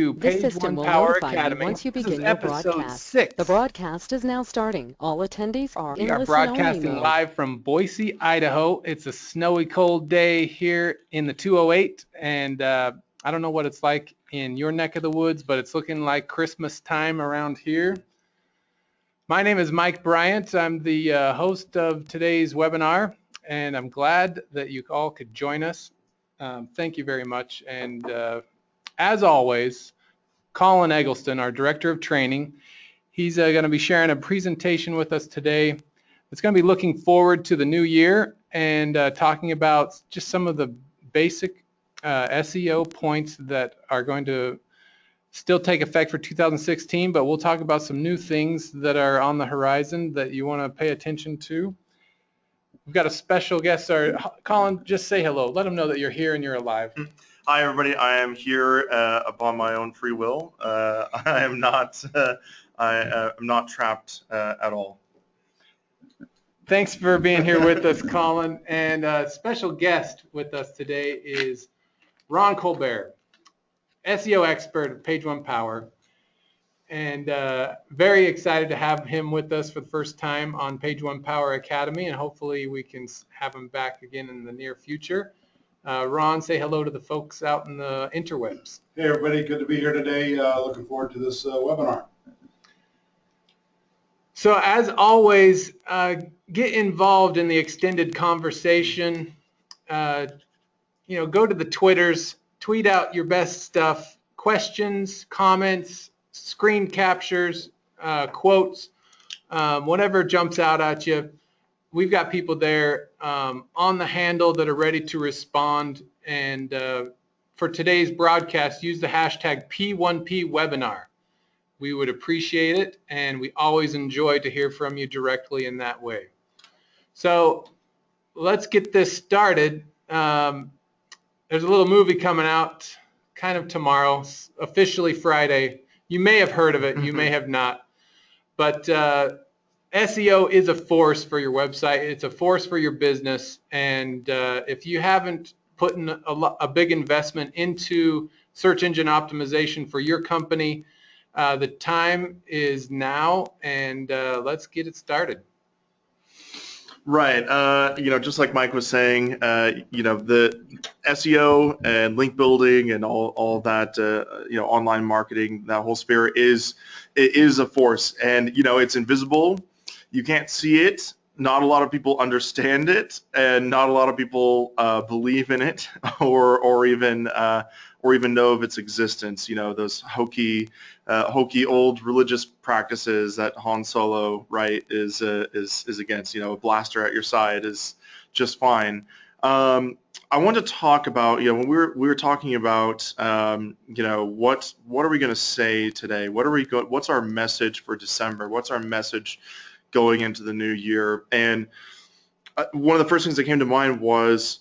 to This Page system One will Power notify you Academy. once you This is begin your episode broadcast. 6. The broadcast is now starting. All attendees are We in are listen-only broadcasting mode. live from Boise, Idaho. It's a snowy, cold day here in the 208, and I don't know what it's like in your neck of the woods, but it's looking like Christmas time around here. My name is Mike Bryant. I'm the host of today's webinar, and I'm glad that you all could join us. Thank you very much. And as always, Colin Eggleston, our Director of Training, he's going to be sharing a presentation with us today. It's going to be looking forward to the new year and talking about just some of the basic SEO points that are going to still take effect for 2016, but we'll talk about some new things that are on the horizon that you want to pay attention to. We've got a special guest star. Colin, just say hello. Let them know that you're here and you're alive. Hi, everybody. I am here upon my own free will. I am not. I'm not trapped at all. Thanks for being here with us, Colin. And a special guest with us today is Ron Colbert, SEO expert at Page One Power. And very excited to have him with us for the first time on Page One Power Academy, and hopefully we can have him back again in the near future. Ron, say hello to the folks out in the interwebs. Hey everybody, good to be here today. Looking forward to this webinar. So as always, get involved in the extended conversation. Go to the Twitters, tweet out your best stuff, questions, comments, screen captures, quotes, whatever jumps out at you. We've got people there on the handle that are ready to respond. And for today's broadcast, use the hashtag P1P webinar. We would appreciate it, and we always enjoy to hear from you directly in that way. So let's get this started. There's a little movie coming out kind of tomorrow, officially Friday. You may have heard of it, you may have not. But SEO is a force for your website. It's a force for your business. And if you haven't put in a big investment into search engine optimization for your company, the time is now, and let's get it started. Right. Just like Mike was saying, the SEO and link building and all that, online marketing, that whole sphere is a force, and it's invisible. You can't see it. Not a lot of people understand it, and not a lot of people believe in it, or even know of its existence. Those hokey old religious practices that Han Solo, right, is against. A blaster at your side is just fine. I want to talk about, when we were talking about, what are we going to say today? What's our message for December? What's our message going into the new year? And one of the first things that came to mind was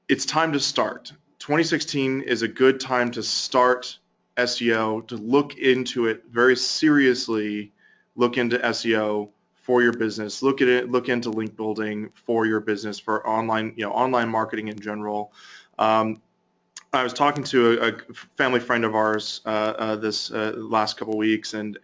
it's time to start. 2016 is a good time to start SEO, to look into it very seriously, look into SEO for your business, look into link building for your business, for online marketing in general. I was talking to a family friend of ours this last couple weeks, and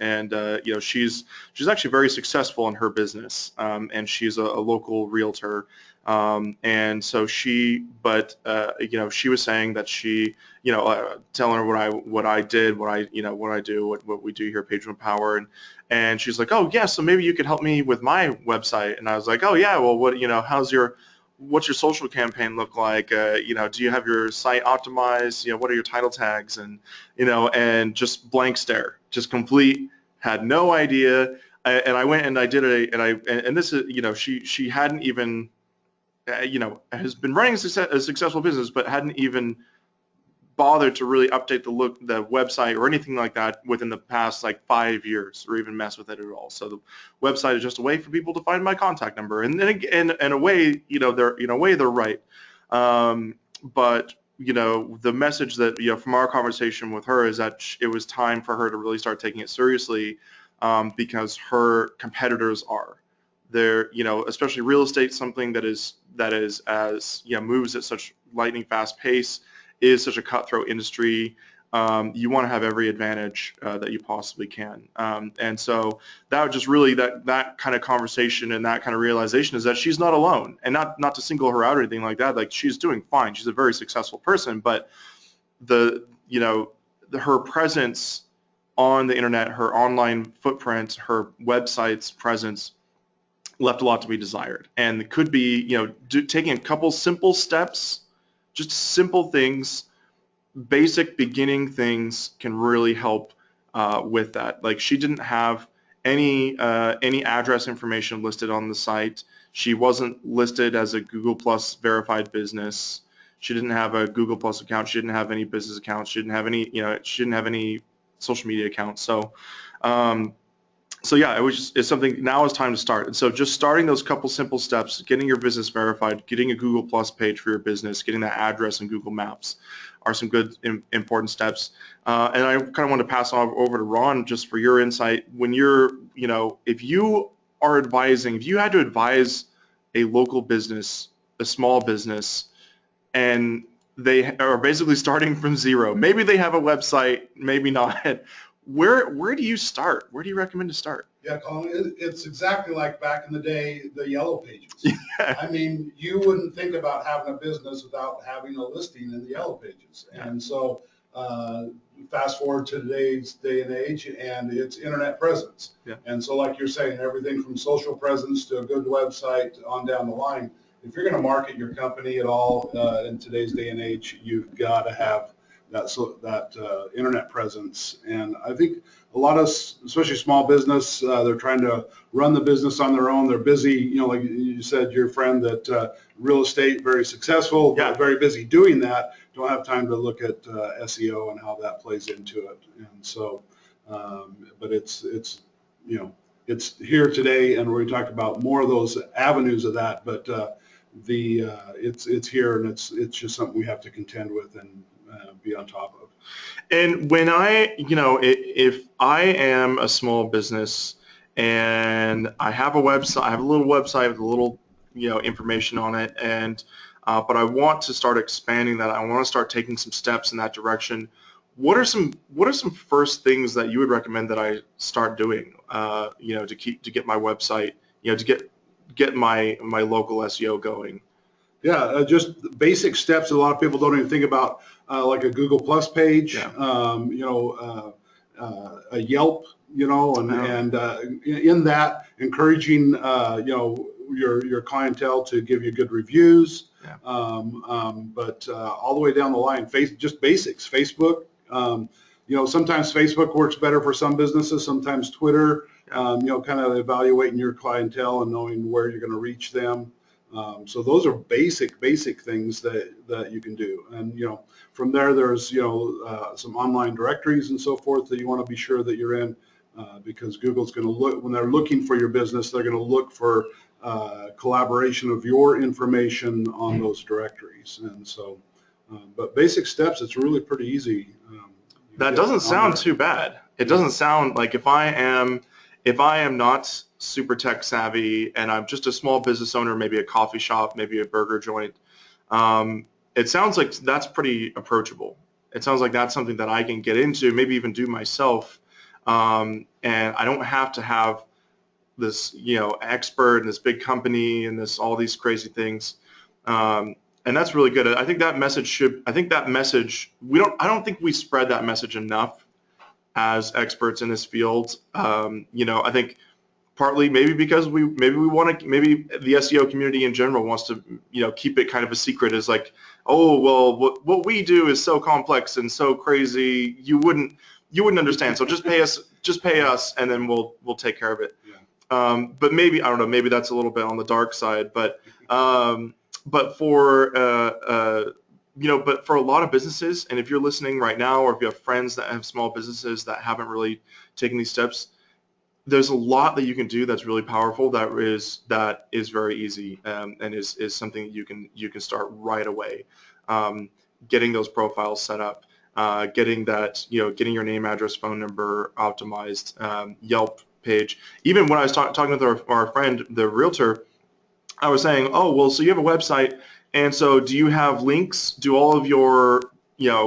she's actually very successful in her business, and she's a local realtor, and so she was saying that she, telling her what I do, what we do here at Page One Power, and she's like, oh yeah, so maybe you could help me with my website. And I was like, oh yeah, well, what's your social campaign look like? Do you have your site optimized? What are your title tags? And and just blank stare, just complete, had no idea. And I went and I did it, and this is, she hadn't even, has been running a successful business, but hadn't even bothered to really update the website or anything like that within the past 5 years, or even mess with it at all. So the website is just a way for people to find my contact number, and then in a way, they're right. But the message that from our conversation with her is that it was time for her to really start taking it seriously, because her competitors are there. Especially real estate, something that is as moves at such lightning fast pace, is such a cutthroat industry. you want to have every advantage that you possibly can. And so that was just really that kind of conversation and that kind of realization is that she's not alone, and not to single her out or anything like that. Like, she's doing fine. She's a very successful person, but her presence on the internet, her online footprint, her website's presence left a lot to be desired. And it could be, taking a couple simple steps, just simple things, basic beginning things can really help with that. Like, she didn't have any address information listed on the site. She wasn't listed as a Google Plus verified business. She didn't have a Google Plus account. She didn't have any business accounts. She didn't have any social media accounts. So yeah, it's something. Now is time to start. And so just starting those couple simple steps, getting your business verified, getting a Google Plus page for your business, getting that address in Google Maps are some good important steps. And I kind of want to pass on over to Ron just for your insight. When if you had to advise a local business, a small business, and they are basically starting from zero, maybe they have a website, maybe not. Where do you start? Where do you recommend to start? Yeah, Colin, it's exactly like back in the day, the Yellow Pages. Yeah. I mean, you wouldn't think about having a business without having a listing in the Yellow Pages. Yeah. And so fast forward to today's day and age, and it's internet presence. Yeah. And so like you're saying, everything from social presence to a good website on down the line, if you're going to market your company at all in today's day and age, you've got to have that internet presence. And I think a lot of, especially small business, they're trying to run the business on their own. They're busy, like you said, your friend that real estate, very successful, Yeah. but very busy doing that, don't have time to look at SEO and how that plays into it. And so, but it's here today, and we talked about more of those avenues of that, but it's here, and it's just something we have to contend with and be on top of. And when if I am a small business and I have a website, I have a little website with a little, information on it, and but I want to start expanding that. I want to start taking some steps in that direction. What are some first things that you would recommend that I start doing, to get my website, to get my local SEO going? Yeah, just basic steps that a lot of people don't even think about, like a Google Plus page, Yeah. A Yelp, and in that encouraging, your clientele to give you good reviews. Yeah. But all the way down the line, just basics. Facebook, sometimes Facebook works better for some businesses, sometimes Twitter. Kind of evaluating your clientele and knowing where you're going to reach them. So those are basic things that you can do. And, from there's, some online directories and so forth that you want to be sure that you're in, because Google's going to look, when they're looking for your business, they're going to look for collaboration of your information on those directories. And so, but basic steps, it's really pretty easy. That doesn't sound too bad. It doesn't sound like if I am not super tech savvy and I'm just a small business owner, maybe a coffee shop, maybe a burger joint, it sounds like that's pretty approachable. It sounds like that's something that I can get into, maybe even do myself, and I don't have to have this, expert and this big company and all these crazy things. And that's really good. I think that message I don't think we spread that message enough as experts in this field. I think partly maybe because maybe the SEO community in general wants to, keep it kind of a secret, as like, oh, well, what we do is so complex and so crazy, you wouldn't understand. So just pay us, and then we'll take care of it. Yeah. But maybe, I don't know, maybe that's a little bit on the dark side, but for a lot of businesses, and if you're listening right now, or if you have friends that have small businesses that haven't really taken these steps, there's a lot that you can do that's really powerful, that is very easy, and is something you can start right away. Getting those profiles set up, getting your name, address, phone number optimized, Yelp page. Even when I was talking with our friend, the realtor, I was saying, oh, well, so you have a website, and so do you have links? Do all of your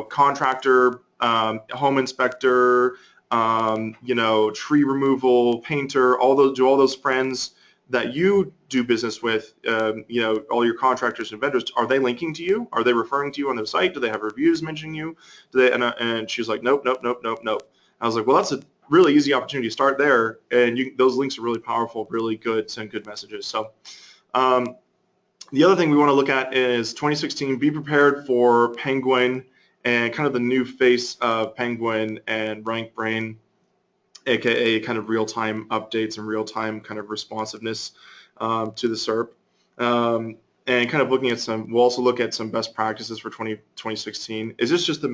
contractor home inspector, tree removal, painter, all those friends that you do business with, all your contractors and vendors, are they linking to you? Are they referring to you on their site? Do they have reviews mentioning you? And she's like, nope. I was like, well, that's a really easy opportunity to start there, and those links are really powerful, really good, send good messages. So the other thing we want to look at is 2016, be prepared for Penguin and kind of the new face of Penguin and RankBrain, aka kind of real-time updates and real-time kind of responsiveness to the SERP. And kind of looking at we'll also look at some best practices for 2016. Is this just the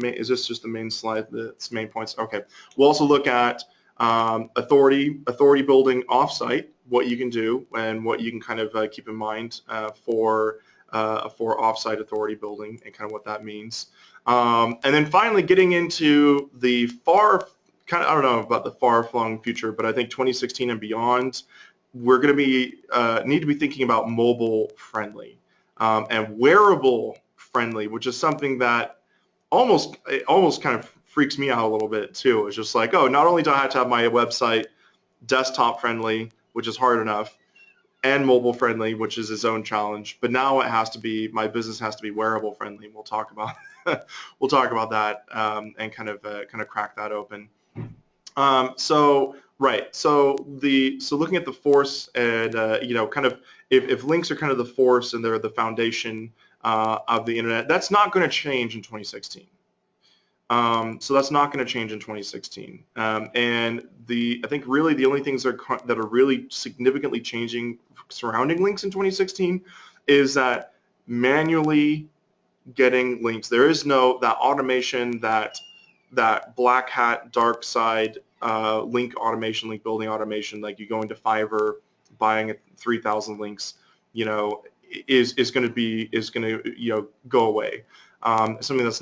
main slide, the main points? Okay. We'll also look at authority building offsite, what you can do and what you can kind of keep in mind for offsite authority building and kind of what that means. And then finally getting into the I don't know about the far-flung future, but I think 2016 and beyond, we're going to need to be thinking about mobile friendly and wearable friendly, which is something that almost kind of freaks me out a little bit too. It's just like, oh, not only do I have to have my website desktop friendly, which is hard enough, and mobile friendly, which is its own challenge, but now my business has to be wearable friendly. We'll talk about that and kind of crack that open. So looking at the force and kind of if links are kind of the force and they're the foundation of the internet, that's not going to change in 2016. So that's not going to change in 2016. And I think really the only things that are really significantly changing surrounding links in 2016 is that manually getting links. There is that automation, that black hat, dark side link automation, link building automation, like you go into Fiverr, buying 3,000 links, is going to go away. Something that's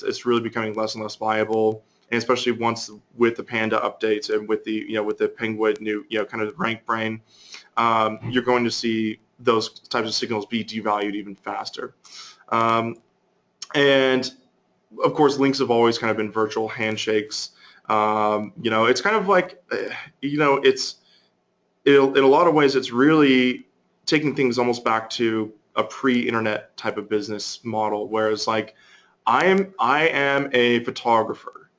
it's really becoming less and less viable, and especially once with the Panda updates and with the Penguin new kind of RankBrain, you're going to see those types of signals be devalued even faster. And of course, links have always kind of been virtual handshakes. It's kind of like, it's in a lot of ways, it's really taking things almost back to a pre-internet type of business model, whereas like I am a photographer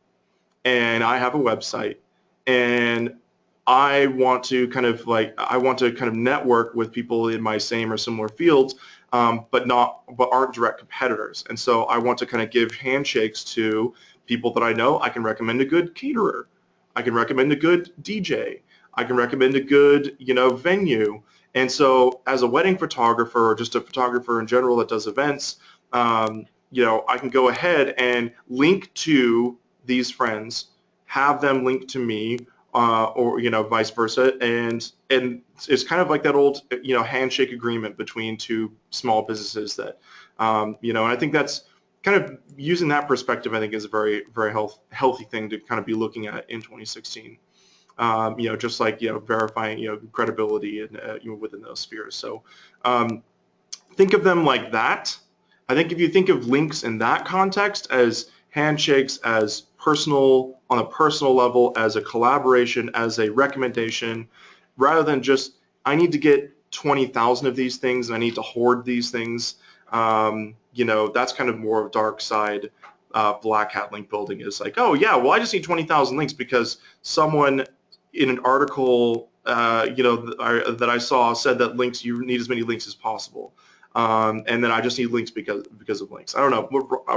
and I have a website and I want to kind of network with people in my same or similar fields, but aren't direct competitors. And so I want to kind of give handshakes to people that I know. I can recommend a good caterer. I can recommend a good DJ. I can recommend a good, venue. And so as a wedding photographer or just a photographer in general that does events, I can go ahead and link to these friends, have them link to me, or vice versa, and it's kind of like that old handshake agreement between two small businesses that and I think that's kind of using that perspective, I think, is a very, very healthy thing to kind of be looking at in 2016. Just like verifying credibility and within those spheres. So think of them like that. I think if you think of links in that context as handshakes, as personal, on a personal level, as a collaboration, as a recommendation, rather than just I need to get 20,000 of these things and I need to hoard these things, that's kind of more of dark side black hat link building is like, oh yeah, well I just need 20,000 links because someone in an article that I saw said that you need as many links as possible. And then I just need links because of links. I don't know.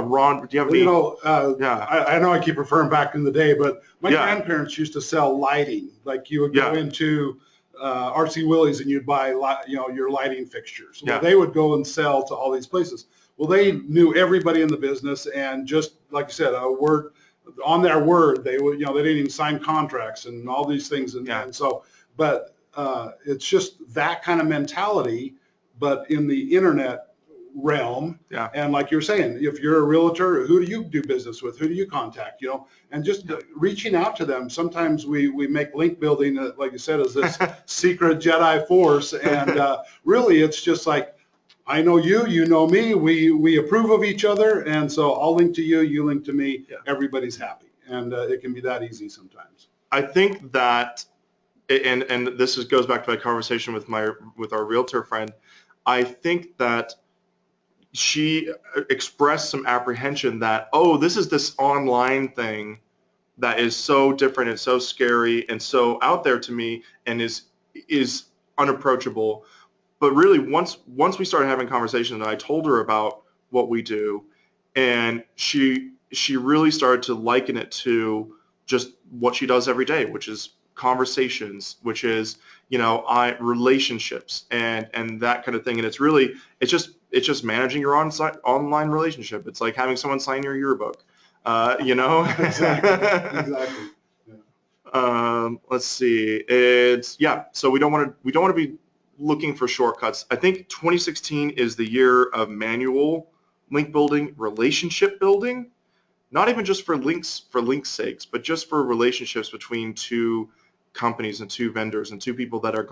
Ron, do you have any? Yeah. I know I keep referring back in the day, but my grandparents used to sell lighting. Like you would go into RC Willie's and you'd buy your lighting fixtures. Well, they would go and sell to all these places. Well, they knew everybody in the business, and just like you said, a word on their word, they would they didn't even sign contracts and all these things, and so but it's just that kind of mentality. But in the internet realm, and like you're saying, if you're a realtor, who do you do business with? Who do you contact? And just reaching out to them. Sometimes we make link building, like you said, as this secret Jedi force, and really it's just like I know you, you know me, we approve of each other, and so I'll link to you, you link to me, everybody's happy. And it can be that easy sometimes. I think that, and this goes back to my conversation with our realtor friend. I think that she expressed some apprehension that, oh, this online thing that is so different and so scary and so out there to me and is unapproachable. But really, once we started having conversations, and I told her about what we do, and she really started to liken it to just what she does every day, which is conversations, which is relationships and that kind of thing. And it's just managing your online relationship. It's like having someone sign your yearbook. Exactly. Yeah. Let's see. So we don't want to be looking for shortcuts. I think 2016 is the year of manual link building, relationship building, not even just for links sakes, but just for relationships between two companies and two vendors and two people that are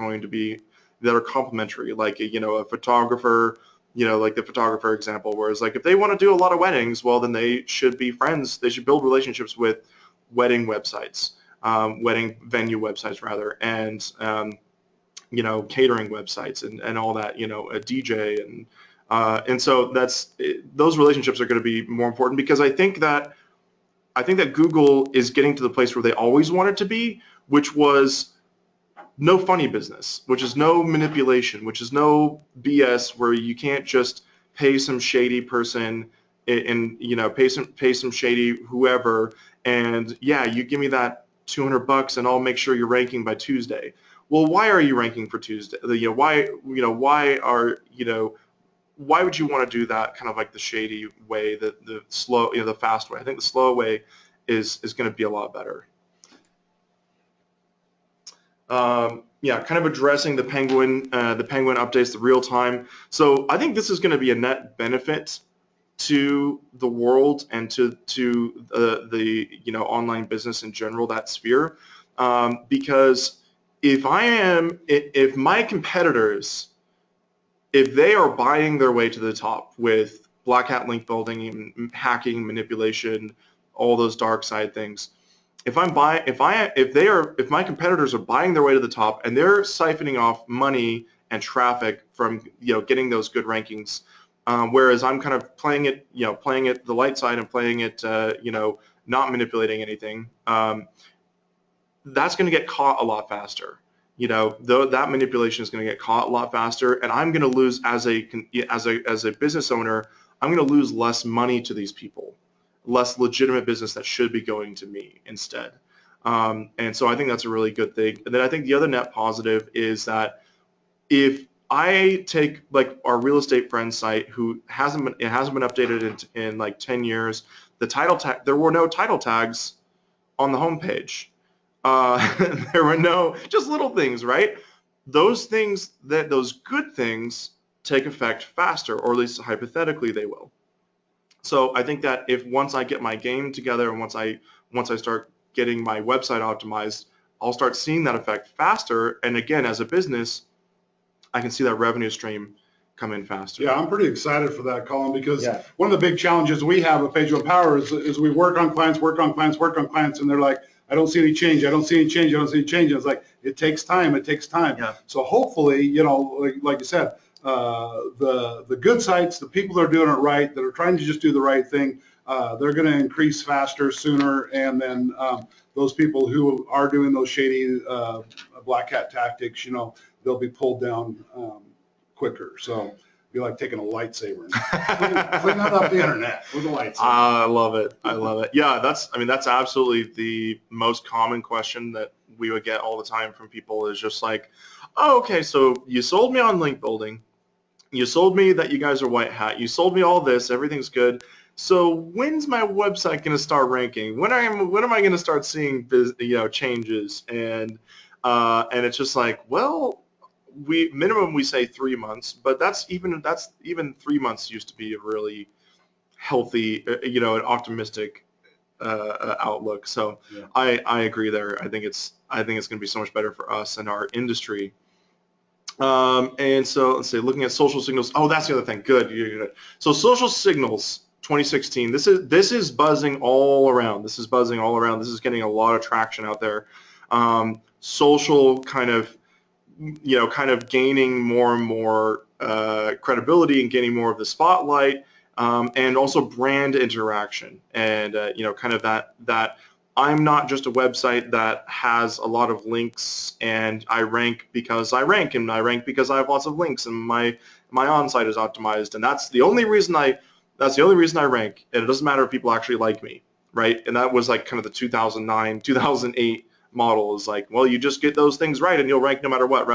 complementary, like a photographer, like the photographer example, whereas like if they want to do a lot of weddings, well, then they should be friends. They should build relationships with wedding websites, wedding venue websites rather, and catering websites and all that, a DJ and so those relationships are going to be more important, because I think that Google is getting to the place where they always wanted to be, which was no funny business, which is no manipulation, which is no BS where you can't just pay some shady person and pay some shady whoever, and you give me that $200 and I'll make sure you're ranking by Tuesday. Well, why are you ranking for Tuesday? Why would you want to do that kind of like the shady way, the slow, the fast way? I think the slow way is going to be a lot better. Kind of addressing the Penguin updates, the real time. So I think this is going to be a net benefit to the world and to the online business in general, that sphere, because if my competitors, if they are buying their way to the top with black hat link building, hacking, manipulation, all those dark side things, if my competitors are buying their way to the top and they're siphoning off money and traffic from getting those good rankings, whereas I'm kind of playing it the light side and playing it not manipulating anything, that's going to get caught a lot faster. That manipulation is going to get caught a lot faster, and I'm going to lose as a business owner. I'm going to lose less money to these people, less legitimate business that should be going to me instead. And so I think that's a really good thing. And then I think the other net positive is that if I take like our real estate friend site, who hasn't been updated in like 10 years, there were no title tags on the homepage. There were just little things, right? Those good things take effect faster, or at least hypothetically they will. So I think that once I get my game together and once I start getting my website optimized, I'll start seeing that effect faster. And again, as a business, I can see that revenue stream come in faster. Yeah, I'm pretty excited for that, Colin, because one of the big challenges we have at Page One Power is we work on clients, and they're like, I don't see any change. And it's like, it takes time. Yeah. So hopefully, like you said, the good sites, the people that are doing it right, that are trying to just do the right thing, they're going to increase faster, sooner, and then those people who are doing those shady black hat tactics, they'll be pulled down quicker. So it'd be like taking a lightsaber and cleaning up the internet with a lightsaber. I love it. Yeah, that's absolutely the most common question that we would get all the time from people, is just like, oh, okay, so you sold me on link building. You sold me that you guys are white hat. You sold me all this. Everything's good. So when's my website going to start ranking? When am I going to start seeing changes? And it's just like, well, we say 3 months, but that's even 3 months used to be a really healthy, an optimistic outlook. So yeah. I agree there. I think it's going to be so much better for us and our industry And so let's see, looking at social signals. Oh, that's the other thing. Good. So social signals 2016. This is buzzing all around. This is buzzing all around. This is getting a lot of traction out there. Social kind of gaining more and more credibility and gaining more of the spotlight, and also brand interaction, and kind of that I'm not just a website that has a lot of links and I rank because I rank, and I rank because I have lots of links, and my on-site is optimized, and that's the only reason I rank, and it doesn't matter if people actually like me, right? And that was like kind of the 2009, 2008 model, is like, well, you just get those things right and you'll rank no matter what,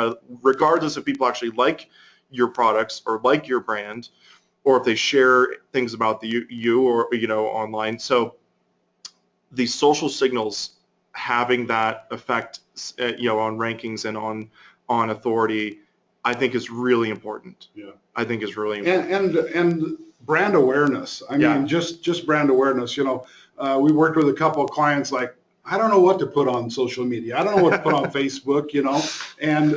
regardless if people actually like your products or like your brand, or if they share things about you or online. So these social signals having that effect, on rankings and on authority, I think is really important. Yeah. I think is really important. And brand awareness. I mean, just brand awareness. We worked with a couple of clients, like, I don't know what to put on social media. I don't know what to put on Facebook, and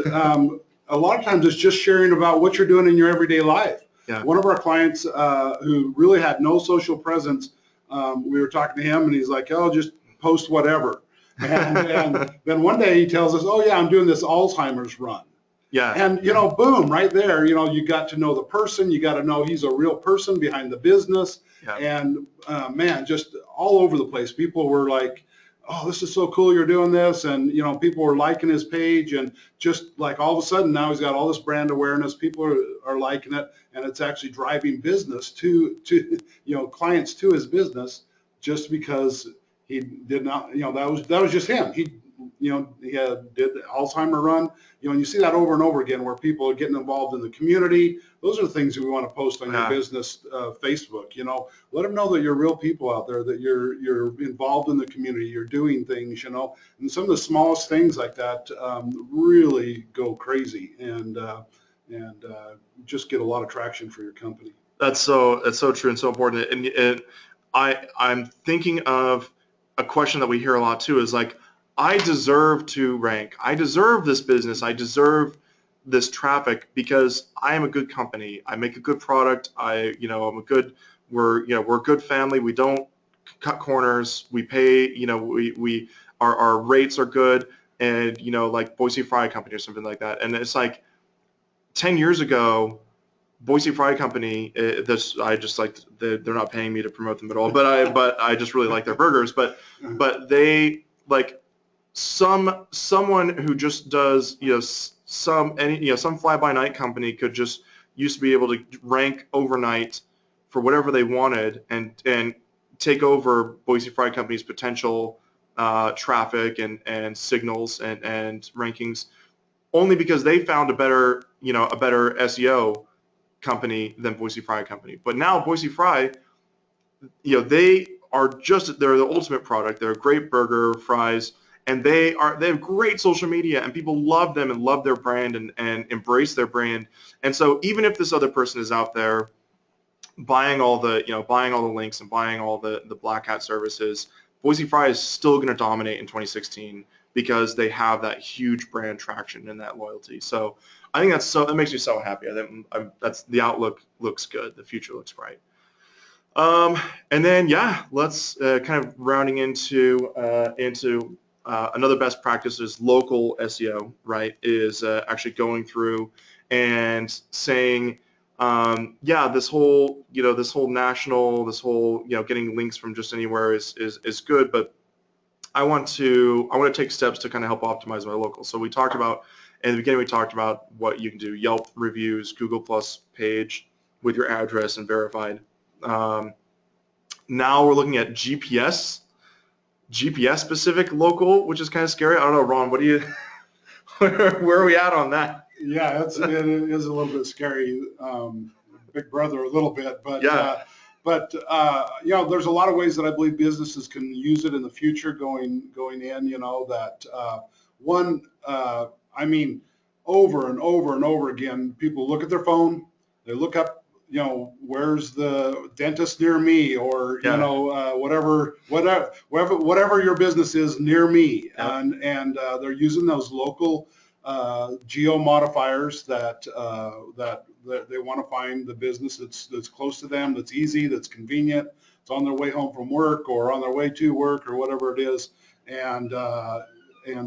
a lot of times it's just sharing about what you're doing in your everyday life. Yeah. One of our clients who really had no social presence, we were talking to him, and he's like, oh, just post whatever. And then one day he tells us, oh, yeah, I'm doing this Alzheimer's run. Yeah. And, boom, right there, you got to know the person. You got to know he's a real person behind the business. Yeah. And, man, just all over the place. People were like, oh, this is so cool you're doing this. And, people were liking his page, and just like all of a sudden now he's got all this brand awareness. People are liking it, and it's actually driving business to clients to his business, just because he did not, that was just him. He did the Alzheimer run, and you see that over and over again, where people are getting involved in the community. Those are the things that we want to post on your business Facebook. Let them know that you're real people out there, that you're involved in the community, you're doing things, and some of the smallest things like that really go crazy and just get a lot of traction for your company. That's so true and so important. And I'm thinking of a question that we hear a lot too, is like, I deserve to rank. I deserve this business. I deserve this traffic because I am a good company. I make a good product. we're a good family. We don't cut corners. We pay, our rates are good, and, like Boise Fry Company or something like that. And it's like 10 years ago, Boise Fry Company, I just like, they're not paying me to promote them at all, but I just really like their burgers. But they, like, someone who just does some fly-by-night company used to be able to rank overnight for whatever they wanted and take over Boise Fry Company's potential traffic and signals and rankings, only because they found a better SEO company than Boise Fry Company. But now Boise Fry, they're the ultimate product. They're a great burger, fries, and they have great social media, and people love them and love their brand and embrace their brand. And so even if this other person is out there buying all the links and buying all the black hat services, Boise Fry is still going to dominate in 2016 because they have that huge brand traction and that loyalty. So I think that makes me so happy. I think that's the outlook looks good. The future looks bright. And then let's kind of rounding into another best practice is local SEO, right? Is actually going through and saying, this whole national, getting links from just anywhere is good, but I want to take steps to kind of help optimize my local. So we talked about, in the beginning, we talked about what you can do: Yelp reviews, Google Plus page with your address and verified. Now we're looking at GPS specific local, which is kind of scary. I don't know, Ron, what do you, where are we at on that? Yeah, it is a little bit scary, Big Brother a little bit, but there's a lot of ways that I believe businesses can use it in the future going in. I mean, over and over and over again, people look at their phone, they look up, where's the dentist near me, or whatever your business is near me, and they're using those local geo modifiers that they want to find the business that's close to them, that's easy, that's convenient, it's on their way home from work or on their way to work or whatever it is. And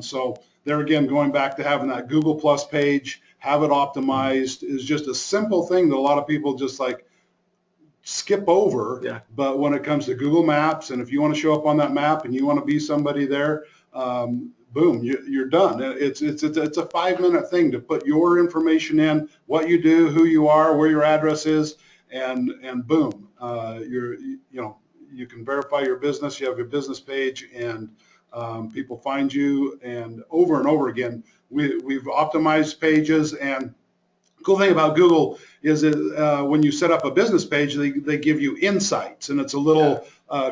so there again, going back to having that Google Plus page, have it optimized is just a simple thing that a lot of people just like skip over. Yeah. But when it comes to Google Maps, and if you want to show up on that map and you want to be somebody there, boom, you're done. It's a 5-minute thing to put your information in, what you do, who you are, where your address is, and boom, you can verify your business. You have your business page, and people find you. And over again, we've optimized pages. And cool thing about Google is that when you set up a business page, they give you insights, and it's a little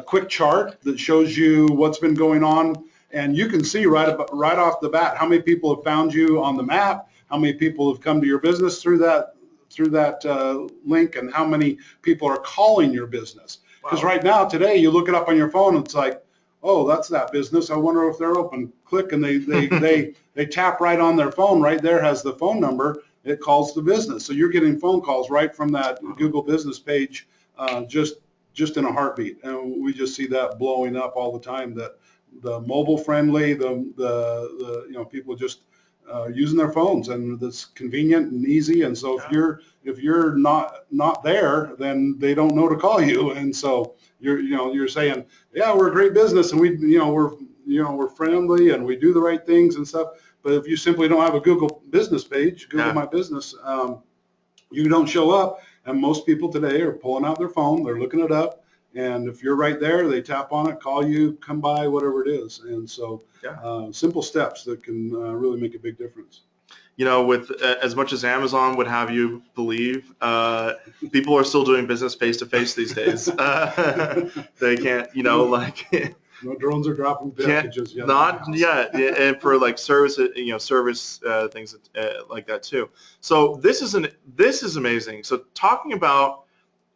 quick chart that shows you what's been going on, and you can see right off the bat how many people have found you on the map, how many people have come to your business through that link, and how many people are calling your business. Because right now, today, you look it up on your phone, and it's like, oh, that's that business. I wonder if they're open. Click, and they tap right on their phone. Right there has the phone number. It calls the business. So you're getting phone calls right from that Google business page, just in a heartbeat. And we just see that blowing up all the time. That the mobile friendly, the people just using their phones, and that's convenient and easy. And so if you're not there, then they don't know to call you. And so you're saying, yeah, we're a great business, and we're friendly, and we do the right things and stuff. But if you simply don't have a Google business page, Google My Business, you don't show up. And most people today are pulling out their phone, they're looking it up, and if you're right there, they tap on it, call you, come by, whatever it is. And so simple steps that can really make a big difference. With as much as Amazon would have you believe, people are still doing business face-to-face these days. They can't, No drones are dropping packages yet. Not yet, and for like service things like that too. So this is amazing. So talking about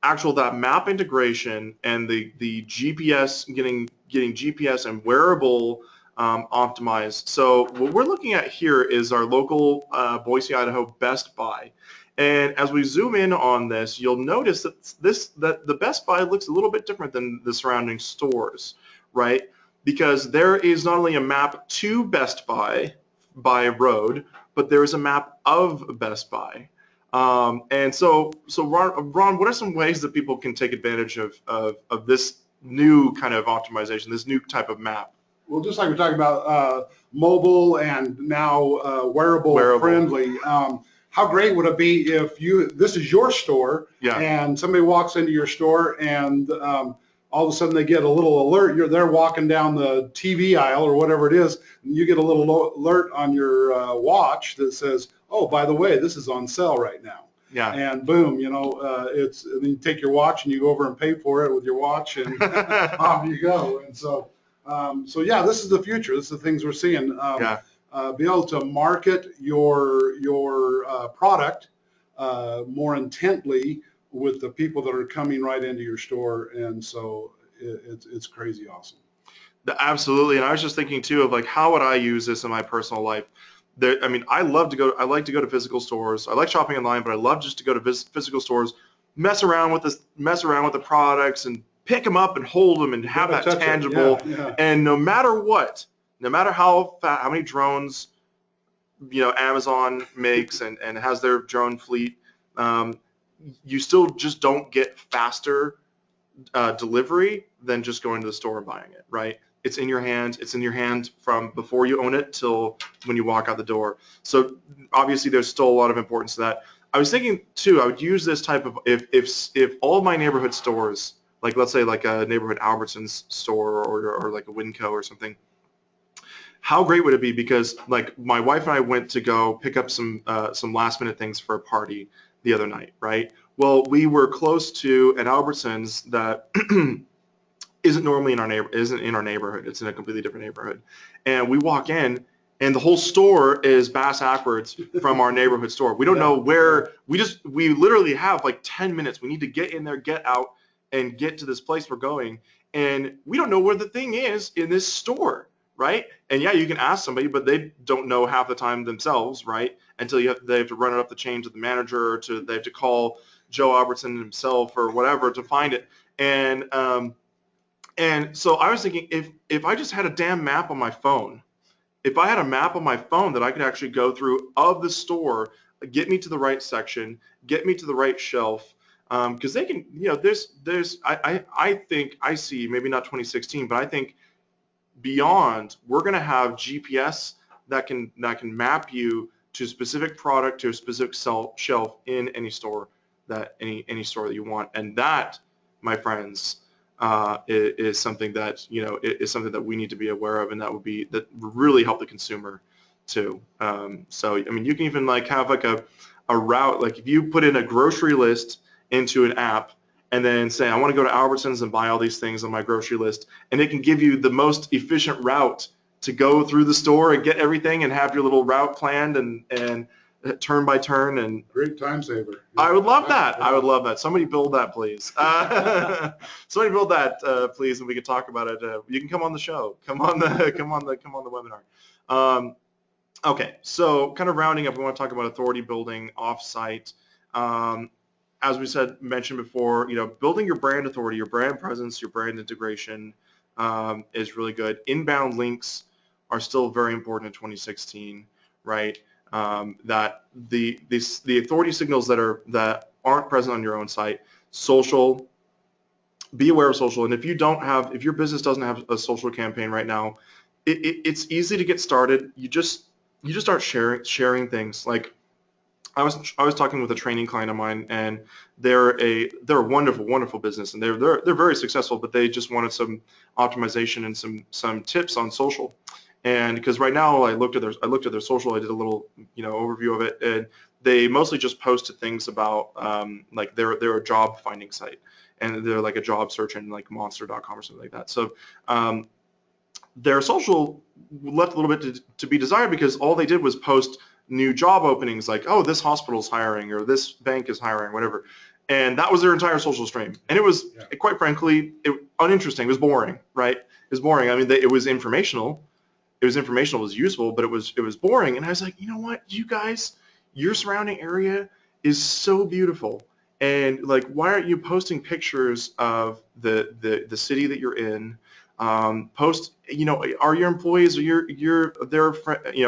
that map integration and the GPS, getting GPS and wearable optimized. So what we're looking at here is our local Boise, Idaho Best Buy. And as we zoom in on this, you'll notice that the Best Buy looks a little bit different than the surrounding stores, right? Because there is not only a map to Best Buy by road, but there is a map of Best Buy. And so Ron, what are some ways that people can take advantage of this new kind of optimization, this new type of map? Well, just like we're talking about mobile and now wearable friendly, how great would it be if this is your store, and somebody walks into your store, and all of a sudden they get a little alert. They're walking down the TV aisle or whatever it is, and you get a little alert on your watch that says, oh, by the way, this is on sale right now. Yeah. And boom, and then you take your watch and you go over and pay for it with your watch, and off you go. And so this is the future. This is the things we're seeing. Be able to market your product more intently with the people that are coming right into your store, and so it's crazy awesome. Absolutely. And I was just thinking too of like, how would I use this in my personal life? I like to go to physical stores. I like shopping online, but I love just to go to physical stores, mess around with the products, and pick them up and hold them and have that tangible. And no matter what, no matter how many drones Amazon makes and has their drone fleet, you still just don't get faster delivery than just going to the store and buying it, right? It's in your hand. It's in your hand from before you own it till when you walk out the door. So obviously there's still a lot of importance to that. I was thinking too, I would use this type of, if all of my neighborhood stores, like let's say like a neighborhood Albertsons store or like a Winco or something, how great would it be? Because like my wife and I went to go pick up some last minute things for a party the other night, right? Well, we were close to an Albertsons that isn't in our neighborhood. It's in a completely different neighborhood. And we walk in, and the whole store is backwards from our neighborhood store. We don't know where. We literally have like 10 minutes. We need to get in there, get out, and get to this place we're going. And we don't know where the thing is in this store. right? And yeah, you can ask somebody, but they don't know half the time themselves, right? Until they have to run it up the chain to the manager, or they have to call Joe Albertson himself or whatever to find it. And so I was thinking, if I just had a damn map on my phone, if I had a map on my phone that I could actually go through of the store, get me to the right section, get me to the right shelf, because they can, I think I see, maybe not 2016, but I think beyond, we're going to have GPS that can map you to a specific product, to a specific shelf in any store any store that you want, and that, my friends, is something that is something that we need to be aware of, and that would really help the consumer too. So I mean, you can even have a route, like if you put in a grocery list into an app and then say, I want to go to Albertsons and buy all these things on my grocery list, and it can give you the most efficient route to go through the store and get everything and have your little route planned and turn by turn. And great time saver. I would love that. I would love that. Somebody build that, please. Somebody build that, please, and we can talk about it. You can come on the show. Come on the webinar. Okay, so kind of rounding up, we want to talk about authority building offsite. As we mentioned before, building your brand authority, your brand presence, your brand integration is really good. Inbound links are still very important in 2016, right? That the authority signals that aren't present on your own site, social, be aware of social. And if your business doesn't have a social campaign right now, it's easy to get started. You just start sharing things. Like I was talking with a training client of mine, and they're a wonderful business, and they're very successful, but they just wanted some optimization and some tips on social. And because right now I looked at their social, I did a little overview of it, and they mostly just posted things about like they're a job finding site, and they're like a job search in like monster.com or something like that. So their social left a little bit to be desired, because all they did was post new job openings, like, oh, this hospital's hiring, or this bank is hiring, whatever. And that was their entire social stream. And it was, quite frankly, uninteresting. It was boring, right? It was boring. I mean, it was informational. It was useful, but it was boring. And I was like, you know what, you guys, your surrounding area is so beautiful. And like, why aren't you posting pictures of the city that you're in? Post, are your employees, are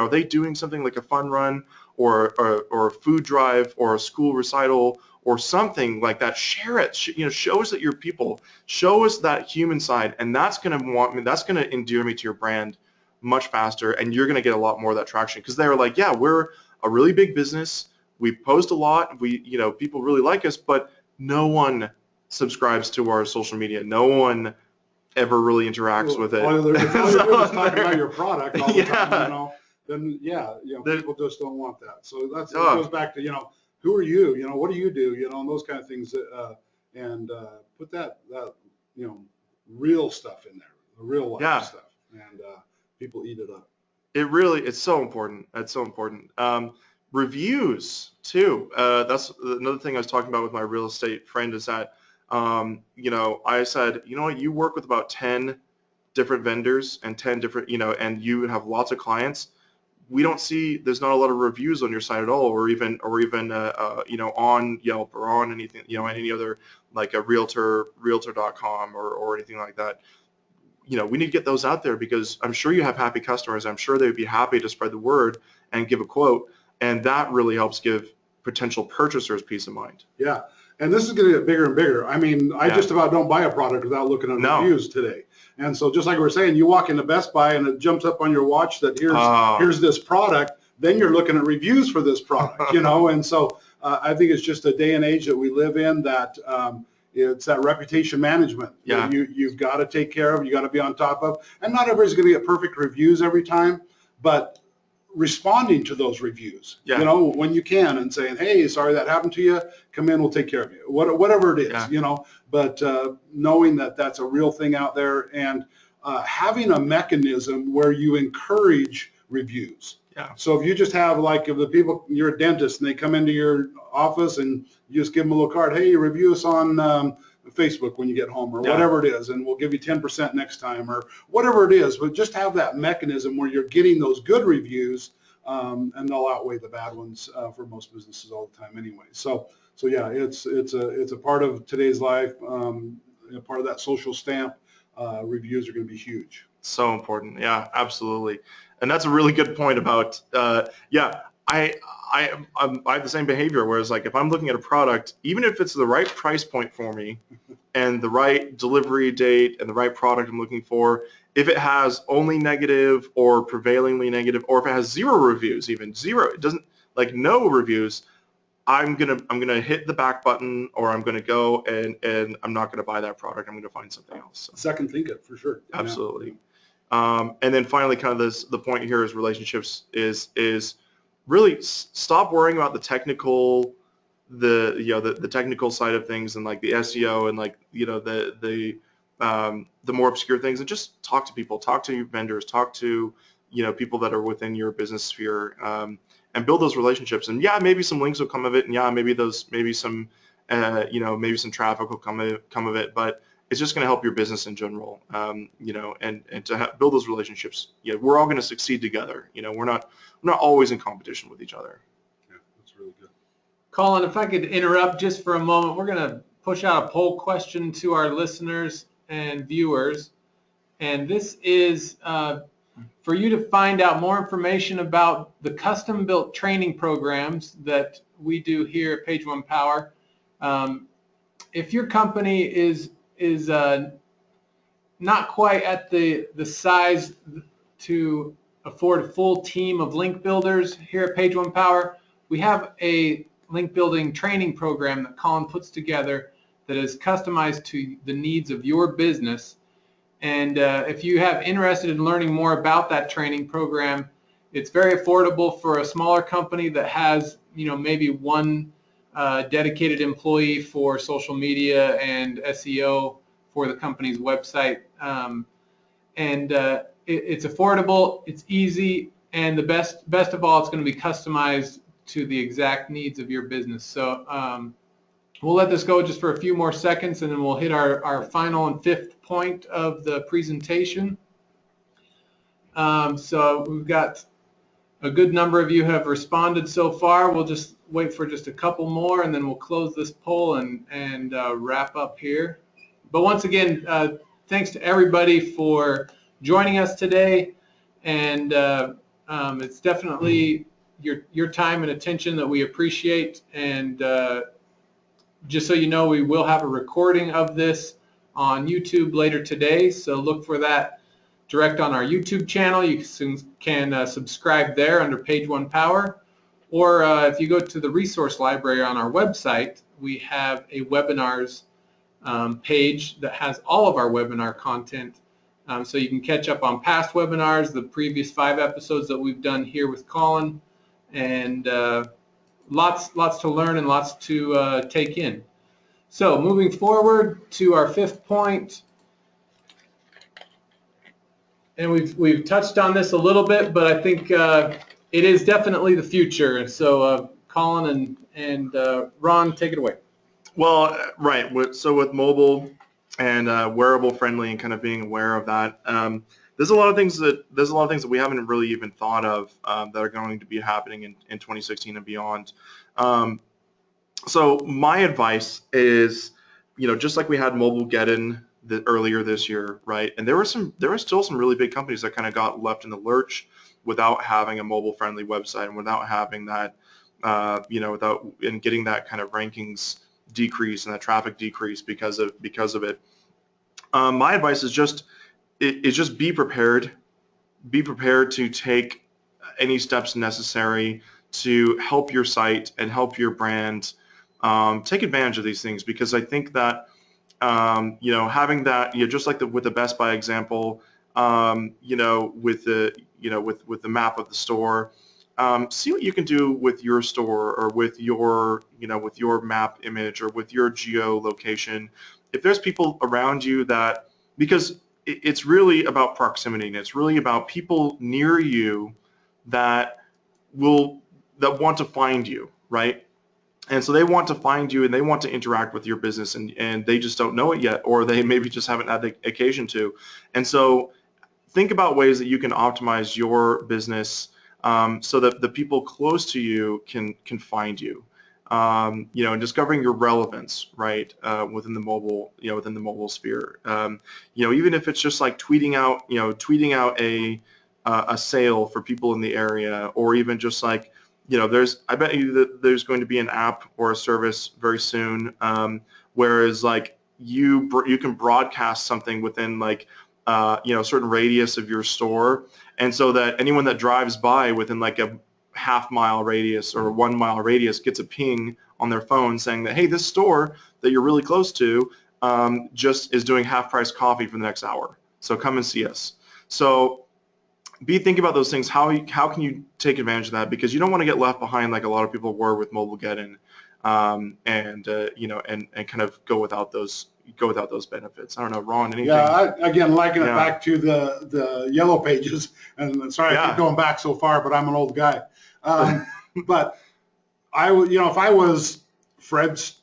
they doing something like a fun run or a food drive or a school recital or something like that? Share it. Show us that you're people. Show us that human side, and that's gonna endear me to your brand much faster, and you're gonna get a lot more of that traction, because they're like, yeah, we're a really big business. We post a lot. People really like us, but no one subscribes to our social media. No one ever really interacts with it. If all you're doing is talking about your product all the time, then people just don't want that. So it goes back to, who are you? What do you do? And those kind of things, and put that real stuff in there, the real life stuff, and people eat it up. It's so important. It's so important. Reviews too. That's another thing I was talking about with my real estate friend, is that I said, you work with about 10 different vendors and 10 different, and you have lots of clients. There's not a lot of reviews on your site at all, or even on Yelp or on anything, any other, like a realtor.com or anything like that. We need to get those out there, because I'm sure you have happy customers. I'm sure they would be happy to spread the word and give a quote, and that really helps give potential purchasers peace of mind. Yeah. And this is going to get bigger and bigger. I mean, I just about don't buy a product without looking at reviews today. And so just like we were saying, you walk into Best Buy and it jumps up on your watch that here's this product, then you're looking at reviews for this product, and so I think it's just a day and age that we live in that it's that reputation management that you've got to take care of, you got to be on top of. And not everybody's going to get perfect reviews every time, but responding to those reviews, when you can, and saying, hey, sorry that happened to you, come in, we'll take care of you, whatever it is, but knowing that that's a real thing out there, and having a mechanism where you encourage reviews. Yeah. So if you just have, like, if the people, you're a dentist and they come into your office and you just give them a little card, hey, review us on Facebook when you get home, or Yeah. whatever it is, and we'll give you 10% next time, or whatever it is. But just have that mechanism where you're getting those good reviews, and they'll outweigh the bad ones for most businesses all the time anyway. So yeah, it's a part of today's life, a part of that social stamp. Reviews are going to be huge. So important. Yeah, absolutely. And that's a really good point about, yeah, I have the same behavior, whereas like if I'm looking at a product, even if it's the right price point for me and the right delivery date and the right product I'm looking for, if it has only negative or prevailingly negative, or if it has 0 reviews, even 0, it doesn't, like no reviews, I'm gonna hit the back button, or I'm gonna go and I'm not gonna buy that product. I'm gonna find something else. So, Second think it, for sure. absolutely. And then finally, kind of the point here is relationships is really stop worrying about the technical, the technical side of things, and like the SEO, and like the more obscure things, and just talk to people, talk to your vendors, talk to people that are within your business sphere, and build those relationships. And yeah, maybe some links will come of it, and yeah, maybe some traffic will come of it, but it's just going to help your business in general, and to build those relationships. We're all going to succeed together. We're not always in competition with each other. Yeah, that's really good. Colin, if I could interrupt just for a moment, we're going to push out a poll question to our listeners and viewers, and this is for you to find out more information about the custom-built training programs that we do here at Page One Power. If your company is not quite at the size to afford a full team of link builders here at Page One Power, we have a link building training program that Colin puts together that is customized to the needs of your business. And if you have interested in learning more about that training program, it's very affordable for a smaller company that has, maybe one dedicated employee for social media and SEO for the company's website. It's affordable, it's easy, and the best of all, it's going to be customized to the exact needs of your business. So we'll let this go just for a few more seconds, and then we'll hit our final and 5th point of the presentation. So we've got a good number of you have responded so far. We'll just wait for just a couple more, and then we'll close this poll and wrap up here. But once again, thanks to everybody for joining us today, and it's definitely your time and attention that we appreciate. And just so you know, we will have a recording of this on YouTube later today, so look for that direct on our YouTube channel. You can subscribe there under Page One Power, or if you go to the resource library on our website, we have a webinars page that has all of our webinar content, so you can catch up on past webinars, the previous 5 episodes that we've done here with Colin, and lots to learn and lots to take in. So moving forward to our 5th point, and we've touched on this a little bit, but I think it is definitely the future. So Colin and Ron, take it away. Well, right. So with mobile and wearable friendly, and kind of being aware of that, there's a lot of things that we haven't really even thought of that are going to be happening in 2016 and beyond. So my advice is, just like we had Mobilegeddon earlier this year, right? And there were still some really big companies that kind of got left in the lurch without having a mobile-friendly website, and without having that, and getting that kind of rankings decrease and that traffic decrease because of it. My advice is just be prepared. Be prepared to take any steps necessary to help your site and help your brand take advantage of these things, because I think that having that, just like with the Best Buy example, with the map of the store, see what you can do with your store, or with your map image, or with your geolocation. If there's people around you because it's really about proximity, and it's really about people near you that want to find you, right? And so they want to find you and they want to interact with your business, and they just don't know it yet, or they maybe just haven't had the occasion to. And so think about ways that you can optimize your business so that the people close to you can find you. And discovering your relevance, right, within the mobile sphere. Even if it's just like tweeting out a sale for people in the area, or even just like, I bet you that there's going to be an app or a service very soon, whereas like you can broadcast something within like a certain radius of your store, and so that anyone that drives by within like a half-mile radius or 1 mile radius gets a ping on their phone saying that, hey, this store that you're really close to just is doing half-price coffee for the next hour, so come and see us. So be thinking about those things. How can you take advantage of that? Because you don't want to get left behind like a lot of people were with Mobile Get-In, and kind of go without those benefits. I don't know, Ron, anything? Yeah, again, liking it back to the yellow pages, and sorry I keep going back so far, but I'm an old guy. But if I was Fred's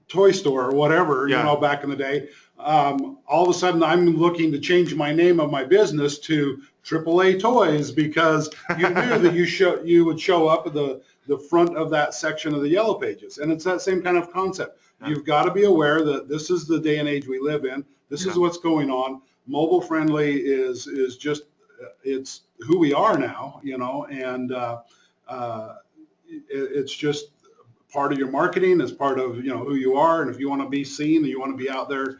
toy store or whatever, back in the day, all of a sudden I'm looking to change my name of my business to AAA Toys, because you knew that you would show up at the front of that section of the yellow pages. And it's that same kind of concept. Yeah. You've got to be aware that this is the day and age we live in. This is what's going on. Mobile friendly is just, it's who we are now, and it's just part of your marketing. It's part of who you are, and if you want to be seen and you want to be out there,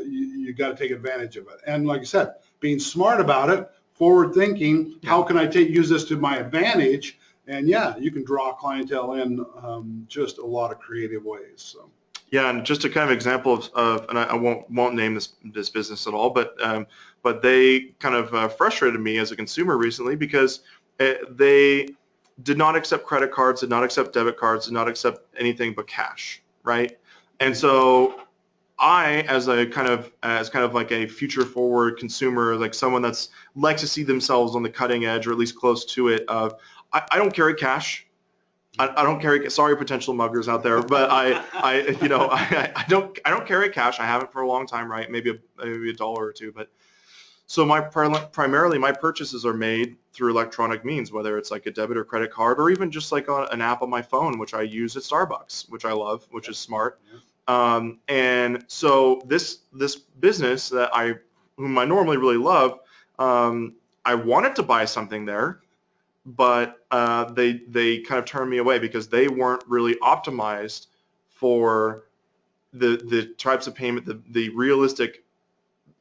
you got to take advantage of it. And like I said, being smart about it, forward thinking, how can I use this to my advantage? And you can draw clientele in just a lot of creative ways. So. Yeah, and just a kind of example of and I won't name this business at all, but they kind of frustrated me as a consumer recently, because they did not accept credit cards, did not accept debit cards, did not accept anything but cash, right? And so I, as kind of like a future forward consumer, like someone that's likes to see themselves on the cutting edge, or at least close to it, I don't carry cash. I don't carry. Sorry, potential muggers out there, but I don't carry cash. I haven't for a long time, right? Maybe a dollar or two, but so primarily my purchases are made through electronic means, whether it's like a debit or credit card, or even just like on an app on my phone, which I use at Starbucks, which I love, which is smart. And so this business whom I normally really love, I wanted to buy something there, but they kind of turned me away because they weren't really optimized for the types of payment, the realistic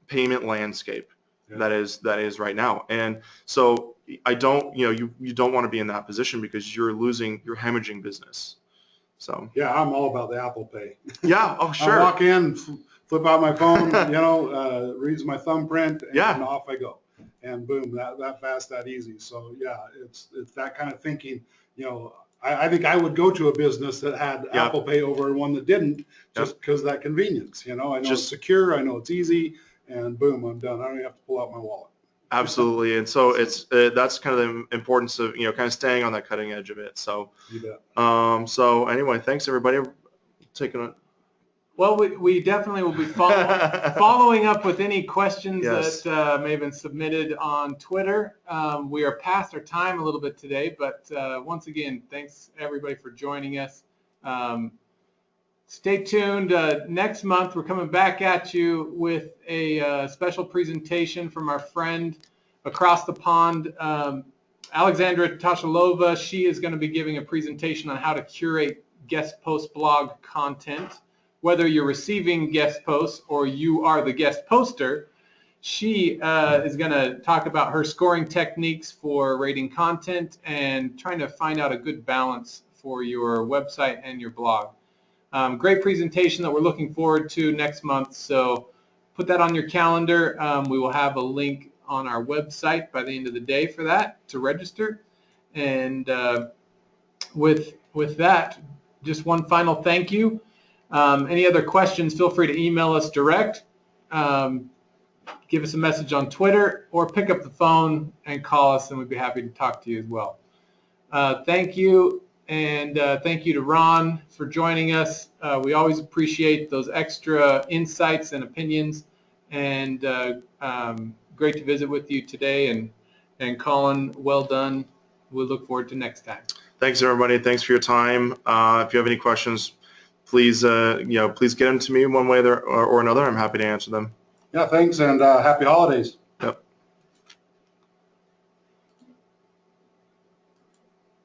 payment landscape that is right now. And so I don't, you don't want to be in that position, because you're hemorrhaging business. So I'm all about the Apple Pay. Yeah, oh sure. I walk in, flip out my phone, reads my thumbprint, and off I go. And boom, that fast, that easy. So it's that kind of thinking. I think I would go to a business that had Apple Pay over one that didn't, just because of that convenience. I know it's secure, I know it's easy, and boom, I'm done. I don't even have to pull out my wallet. Absolutely. And so it's that's kind of the importance of kind of staying on that cutting edge of it. So you bet. So anyway, thanks everybody. Well, we definitely will be following up with any questions that may have been submitted on Twitter. We are past our time a little bit today, but once again, thanks everybody for joining us. Stay tuned. Next month, we're coming back at you with a special presentation from our friend across the pond, Alexandra Tashalova. She is going to be giving a presentation on how to curate guest post blog content. Whether you're receiving guest posts or you are the guest poster, she is going to talk about her scoring techniques for rating content and trying to find out a good balance for your website and your blog. Great presentation that we're looking forward to next month, so put that on your calendar. We will have a link on our website by the end of the day for that to register. And with that, just one final thank you. Any other questions, feel free to email us direct, give us a message on Twitter, or pick up the phone and call us, and we'd be happy to talk to you as well. Thank you, And thank you to Ron for joining us. We always appreciate those extra insights and opinions. And great to visit with you today. And Colin, well done. We'll look forward to next time. Thanks, everybody. Thanks for your time. If you have any questions, please, please get them to me one way or another. I'm happy to answer them. Yeah, thanks, and happy holidays.